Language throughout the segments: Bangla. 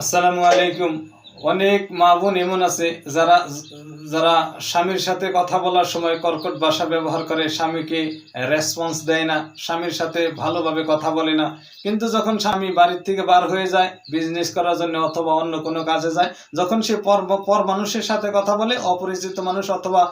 আসসালামু আলাইকুম। অনেক মা বোন এমন আছে যারা যারা স্বামীর সাথে কথা বলার সময় কর্কট ভাষা ব্যবহার করে, স্বামীকে রেসপন্স দেয় না, স্বামীর সাথে ভালোভাবে কথা বলে না। কিন্তু যখন স্বামী বাড়ির থেকে বার হয়ে যায় বিজনেস করার জন্য অথবা অন্য কোনো কাজে যায়, যখন সে পর মানুষের সাথে কথা বলে, অপরিচিত মানুষ অথবা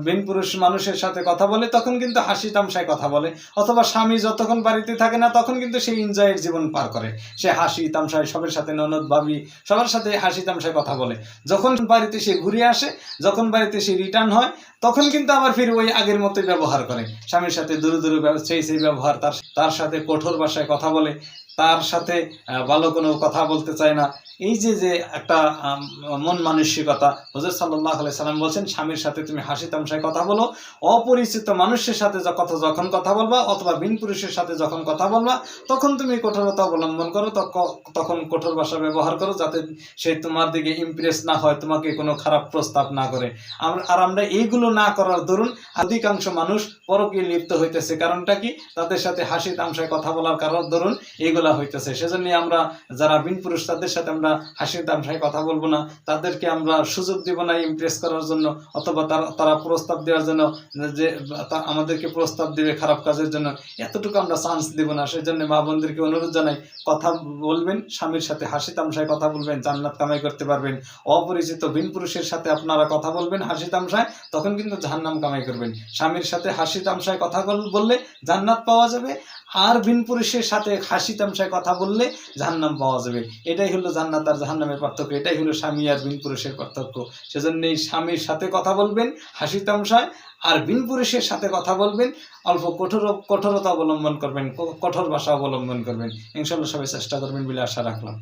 বিন পুরুষ মানুষের সাথে কথা বলে, তখন কিন্তু হাসি তামশায় কথা বলে। অথবা স্বামী যতক্ষণ বাড়িতে থাকে না তখন কিন্তু সে এনজয়ের জীবন পার করে, সে হাসি তামশায় সবার সাথে, ননদ ভাবি সবার সাথে হাসি তামশায় কথা বলে। যখন বাড়িতে সে ঘুরে আসে, যখন বাড়িতে সে রিটার্ন হয়, তখন কিন্তু আবার ফিরে ওই আগের মতোই ব্যবহার করে। স্বামীর সাথে দুরু দুরু সেই ব্যবহার, তার সাথে কঠোর ভাষায় কথা বলে, তার সাথে ভালো কোনো কথা বলতে চায় না। এই যে যে একটা মন মানসিকতা, হুজুর সাল্লাল্লাহু আলাইহি সাল্লাম বলছেন, স্বামীর সাথে তুমি হাসি তামশায় কথা বলো। অপরিচিত মানুষের সাথে যখন কথা বলবা অথবা বিন পুরুষের সাথে যখন কথা বলবা, তখন তুমি কঠোরতা অবলম্বন করো, তখন কঠোর ভাষা ব্যবহার করো, যাতে সে তোমার দিকে ইমপ্রেস না হয়, তোমাকে কোনো খারাপ প্রস্তাব না করে। আমরা এইগুলো না করার দরুন অধিকাংশ মানুষ পরকীয়ায় লিপ্ত হইতেছে। কারণটা কি? তাদের সাথে হাসি তামশায় কথা বলার কারণ দরুন এইগুলা হইতেছে। সেজন্য আমরা যারা বিন পুরুষ, তাদের সাথে আমরা হাসি তামশায় কথা বলবো না, তাদেরকে আমরা সুযোগ দিব না ইমপ্রেস করার জন্য, অথবা তারা প্রস্তাব দেওয়ার জন্য, যে আমাদেরকে প্রস্তাব দিবে খারাপ কাজের জন্য, এতটুকু আমরা চান্স দিব না। সেজন্য মা বোনদেরকে অনুরোধ জানাই, কথা বলবেন, স্বামীর সাথে হাসি তামশায় কথা বলবেন, জান্নাত কামাই করতে পারবেন। অপরিচিত বিন পুরুষের সাথে আপনারা কথা বলবেন হাসি তামশায়, তখন কিন্তু জাহান্নাম কামাই করবেন। স্বামীর সাথে হাসি তামশায় কথা বললে জান্নাত পাওয়া যাবে, আর বিন পুরুষের সাথে হাসি তামশায় কথা বললে জাহান্নাম পাওয়া যাবে। এটাই হলো জান্নাত আর জাহান্নামের পার্থক্য, এটাই হলো স্বামী আর বিন পুরুষের পার্থক্য। সেজন্যই স্বামীর সাথে কথা বলবেন হাসি তামশায়, আর বিন পুরুষের সাথে কথা বলবেন অল্প কঠোরতা অবলম্বন করবেন, কঠোর ভাষা অবলম্বন করবেন। ইনশাআল্লাহ সবাই চেষ্টা করবেন বলে আশা রাখলাম।